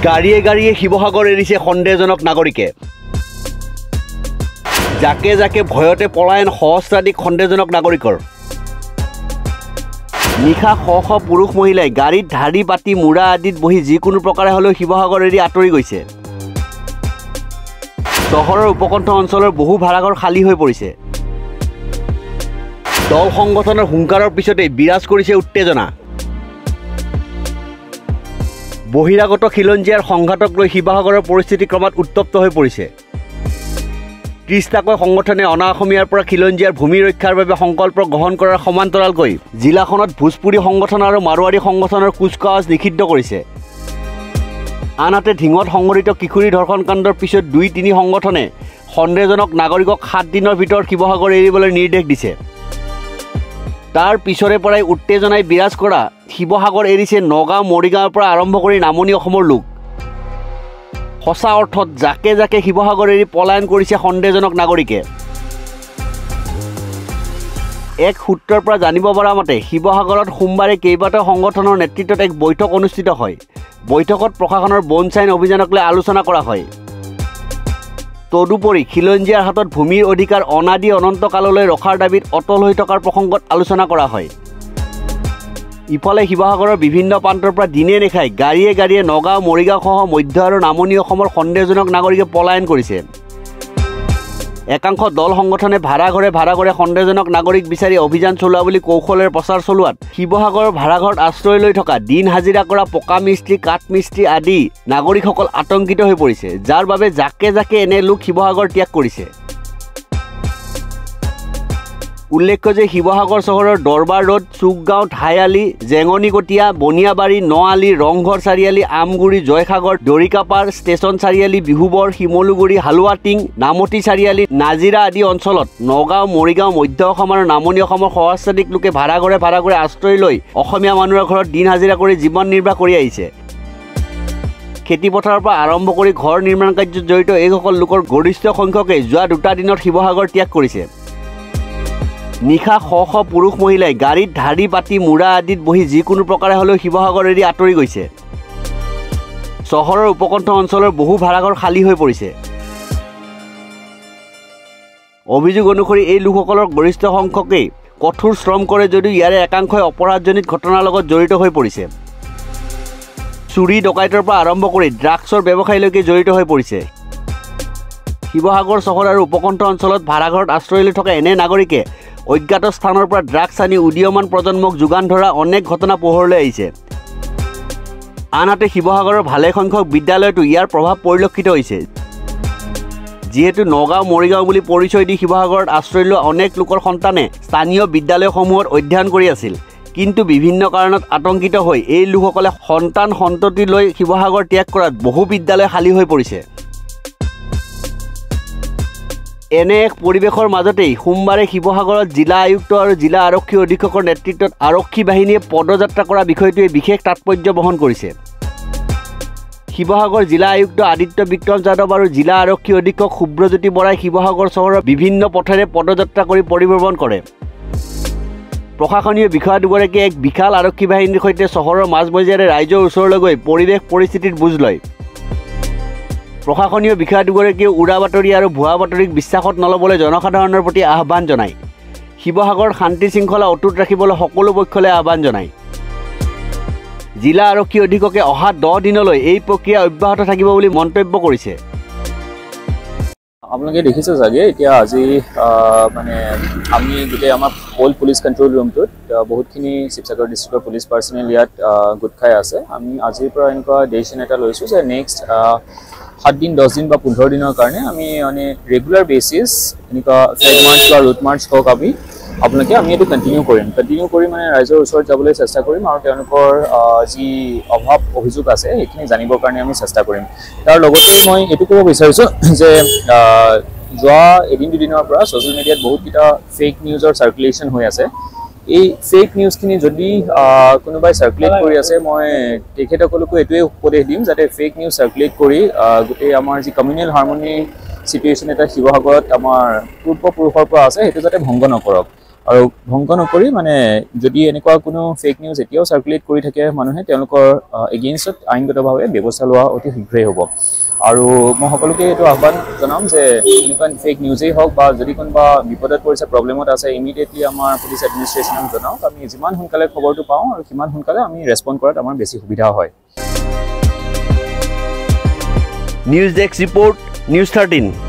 গাড়িয়ে গাড়িয়ে শিৱসাগৰ এৰিছে সন্দেহজনক নাগৰিকে। জাকে জাকে ভয়তে পলায়ন সহস্ৰাধিক সন্দেহজনক নাগৰিকৰ। নিশা শ শ পুৰুষ মহিলাই গাড়ীত ধাৰি পাতি মূৰা আদিত বহি যিকোনো প্ৰকাৰে হ'লেও শিৱসাগৰ এৰি আঁতৰি গৈছে। চহৰৰ উপকণ্ঠ অঞ্চলৰ বহু ভাড়াঘৰ খালী হৈ পৰিছে। দল সংগঠনৰ হুংকাৰৰ পিছতেই বিৰাজ কৰিছে উত্তেজনা। বহিৰাগত খিলঞ্জীয়াৰ সংঘাতক লৈ শিৱসাগৰৰ পৰিস্থিতি ক্ৰমাৎ উত্তপ্ত হৈ পৰিছে। ৩০টাকৈ সংগঠনে অনা অসমীয়াৰ পৰা খিলঞ্জীয়াৰ ভূমি ৰক্ষাৰ বাবে সংকল্প গ্ৰহণ কৰাৰ সমান্তৰালকৈ জিলাখনত ভোজপুৰী সংগঠন আৰু মাৰোৱাৰী সংগঠনৰ কুচকাৱাজ নিষিদ্ধ কৰিছে। আনহাতে ঢিঙত সংঘটিত কিশোৰী ধৰ্ষণ কাণ্ডৰ পিছত ২-৩ সংগঠনে সন্দেহজনক নাগৰিকক ৭ দিনৰ ভিতৰত শিৱসাগৰ এৰিবলৈ নিৰ্দেশ দিছে। তাৰ পিছৰে পৰাই উত্তেজনাই বিৰাজ কৰা শিৱসাগৰ এৰিছে নগাঁও মৰিগাঁৱৰ পৰা আৰম্ভ কৰি নামনি অসমৰ লোক। সঁচা অৰ্থত জাকে জাকে শিৱসাগৰ এৰি পলায়ন কৰিছে সন্দেহজনক নাগৰিকে। এক সূত্ৰৰ পৰা জানিব পৰা মতে শিৱসাগৰত সোমবাৰে কেইবাটাও সংগঠনৰ নেতৃত্বত এক বৈঠক অনুষ্ঠিত হয়। বৈঠকত প্ৰশাসনৰ বনচাইন অভিযানক লৈ আলোচনা কৰা হয়। তদুপৰি খিলঞ্জীয়াৰ হাতত ভূমিৰ অধিকাৰ অনাদি অনন্তকাললৈ ৰখাৰ দাবীত অটল হৈ থকাৰ প্ৰসংগত আলোচনা কৰা হয়। ইফালে শিৱসাগৰৰ বিভিন্ন প্ৰান্তৰ পৰা দিনে নিশাই গাড়ীয়ে গাড়ীয়ে নগাঁও মৰিগাঁওসহ মধ্য আৰু নামনি অসমৰ সন্দেহজনক নাগৰিকে পলায়ন কৰিছে। একাংশ দল সংগঠনে ভাড়াঘৰে সন্দেহজনক নাগৰিক বিচাৰি অভিযান চলোৱা বুলি কৌশলেৰে প্ৰচাৰ চলোৱাত শিৱসাগৰৰ ভাড়াঘৰত আশ্ৰয় লৈ থকা দিন হাজিৰা কৰা পকা মিস্ত্ৰী কাঠ মিস্ত্ৰী আদি নাগৰিকসকল আতংকিত হৈ পৰিছে, যাৰ বাবে জাকে জাকে এনে লোক শিৱসাগৰ ত্যাগ কৰিছে। উল্লেখ্য যে শিৱসাগৰ চহৰৰ দৰবাৰ ৰোড, চুকগাঁও, ঠাইআলি, জেঙনিকটীয়া, বনিয়াবাৰী, নআলি, ৰংঘৰ চাৰিআলি, আমগুৰি, জয়সাগৰ, দৰিকাপাৰ, ষ্টেচন চাৰিআলি, বিহুবৰ, শিমলুগুৰি, হালুৱাটিং, নামতি চাৰিআলি, নাজিৰা আদি অঞ্চলত নগাঁও মৰিগাঁও মধ্য অসম আৰু নামনি অসমৰ সহস্ৰাধিক লোকে ভাড়াঘৰে আশ্ৰয় লৈ অসমীয়া মানুহৰ ঘৰত দিন হাজিৰা কৰি জীৱন নিৰ্বাহ কৰি আহিছে। খেতিপথাৰৰ পৰা আৰম্ভ কৰি ঘৰ নিৰ্মাণ কাৰ্যত জড়িত এইসকল লোকৰ গৰিষ্ঠ সংখ্যকে যোৱা ২টা দিনত শিৱসাগৰ ত্যাগ কৰিছে। নিশা শ শ পুৰুষ মহিলাই গাড়ীত ধাৰি পাতি মূৰা আদিত বহি যিকোনো প্ৰকাৰে হ'লেও শিৱসাগৰ এৰি আঁতৰি গৈছে। চহৰৰ উপকণ্ঠ অঞ্চলৰ বহু ভাড়াঘৰ খালী হৈ পৰিছে। অভিযোগ অনুসৰি এই লোকসকলৰ গৰিষ্ঠ সংখ্যকেই কঠোৰ শ্ৰম কৰে যদিও ইয়াৰে একাংশই অপৰাধজনিত ঘটনাৰ লগত জড়িত হৈ পৰিছে। চুৰি ডকাইতৰ পৰা আৰম্ভ কৰি ড্ৰাগছৰ ব্যৱসায়লৈকে জড়িত হৈ পৰিছে। শিৱসাগৰ চহৰ আৰু উপকণ্ঠ অঞ্চলত ভাড়াঘৰত আশ্ৰয় লৈ থকা এনে নাগৰিকে অজ্ঞাত স্থানৰ পৰা ড্ৰাগছ আনি উদীয়মান প্ৰজন্মক যোগান ধৰা অনেক ঘটনা পোহৰলৈ আহিছে। আনহাতে শিৱসাগৰৰ ভালেসংখ্যক বিদ্যালয়তো ইয়াৰ প্ৰভাৱ পৰিলক্ষিত হৈছে। যিহেতু নগাঁও মৰিগাঁও বুলি পৰিচয় দি শিৱসাগৰত আশ্ৰয় লোৱা অনেক লোকৰ সন্তানে স্থানীয় বিদ্যালয়সমূহত অধ্যয়ন কৰি আছিল, কিন্তু বিভিন্ন কাৰণত আতংকিত হৈ এই লোকসকলে সন্তান সন্ততি লৈ শিৱসাগৰ ত্যাগ কৰাত বহু বিদ্যালয় খালী হৈ পৰিছে। এনে এক পৰিৱেশৰ মাজতেই সোমবাৰে শিৱসাগৰত জিলা আয়ুক্ত আৰু জিলা আৰক্ষী অধীক্ষকৰ নেতৃত্বত আৰক্ষী বাহিনীয়ে পদযাত্ৰা কৰা বিষয়টোৱে বিশেষ তাৎপৰ্য বহন কৰিছে। শিৱসাগৰ জিলা আয়ুক্ত আদিত্য বিক্ৰম যাদৱ আৰু জিলা আৰক্ষী অধীক্ষক শুভ্ৰজ্যোতি বৰাই শিৱসাগৰ চহৰৰ বিভিন্ন পথেৰে পদযাত্ৰা কৰি পৰিভ্ৰমণ কৰে। প্ৰশাসনীয় বিষয়া দুগৰাকীয়ে এক বিশাল আৰক্ষী বাহিনীৰ সৈতে চহৰৰ মাজমজিয়াৰে ৰাইজৰ ওচৰলৈ গৈ পৰিৱেশ পৰিস্থিতিৰ বুজ লয়। প্ৰশাসনীয় বিষয়া দুগৰাকীয়ে উৰা বাতৰি আৰু ভুৱা বাতৰিক বিশ্বাসত নল'বলৈ জনসাধাৰণৰ প্ৰতি আহ্বান জনায়। শিৱসাগৰত শান্তি শৃংখলা অটুট ৰাখিবলৈ সকলো পক্ষলৈ আহ্বান জনায়। জিলা আৰক্ষী অধীক্ষকে অহা 10 দিনলৈ এই প্ৰক্ৰিয়া অব্যাহত থাকিব বুলি মন্তব্য কৰিছে। আপোনালোকে দেখিছে চাগে এতিয়া আজি মানে আমি গোটেই আমাৰ হোল পুলিচ কণ্ট্ৰল ৰুমটোত বহুতখিনি শিৱসাগৰ ডিষ্ট্ৰিক্টৰ পুলিচ পাৰ্চনেল ইয়াত গোট খাই আছে। আমি আজিৰ পৰা এনেকুৱা ডিচিশ্যন এটা লৈছোঁ যে নেক্সট 7 দিন 10 দিন বা 15 দিনৰ কাৰণে আমি মানে ৰেগুলাৰ বেচিছ এনেকুৱা ফ্লেগ মাৰ্চ বা ৰুট মাৰ্চ হওক আমি এইটো কণ্টিনিউ কৰি মানে ৰাইজৰ ওচৰত যাবলৈ চেষ্টা কৰিম আৰু তেওঁলোকৰ যি অভাৱ অভিযোগ আছে সেইখিনি জানিবৰ কাৰণে আমি চেষ্টা কৰিম। তাৰ লগতে মই এইটো ক'ব বিচাৰিছোঁ যে যোৱা এদিন দুদিনৰ পৰা ছ'চিয়েল মিডিয়াত বহুতকেইটা ফেক নিউজৰ চাৰ্কুলেশ্যন হৈ আছে। এই ফেক নিউজখিনি যদি কোনোবাই চাৰ্কুলেট কৰি আছে মই তেখেতসকলকো এইটোৱে উপদেশ দিম যাতে ফেক নিউজ চাৰ্কুলেট কৰি গোটেই আমাৰ যি কমিউনেল হাৰ্মনি চিটুৱেশ্যন এটা শিৱসাগৰত আমাৰ পূৰ্বপুৰুষৰ পৰা আছে সেইটো যাতে ভংগ নকৰক। আৰু ভংগ নকৰি মানে যদি এনেকুৱা কোনো ফেক নিউজ এতিয়াও চাৰ্কুলেট কৰি থাকে মানুহে তেওঁলোকৰ এগেইনষ্টত আইনগতভাৱে ব্যৱস্থা লোৱা অতি শীঘ্ৰেই হ'ব আৰু মই সকলোকে এইটো আহ্বান জনাম যে এনেকুৱা ফেক নিউজেই হওক বা যদি কোনোবা বিপদত পৰিছে প্ৰব্লেমত আছে ইমিডিয়েটলি আমাৰ পুলিচ এডমিনিষ্ট্ৰেশ্যনক জনাওক আমি যিমান সোনকালে খবৰটো পাওঁ আৰু সিমান সোনকালে আমি ৰেছপণ্ড কৰাত আমাৰ বেছি সুবিধা হয় নিউজ ডেস্ক ৰিপৰ্ট নিউজ 13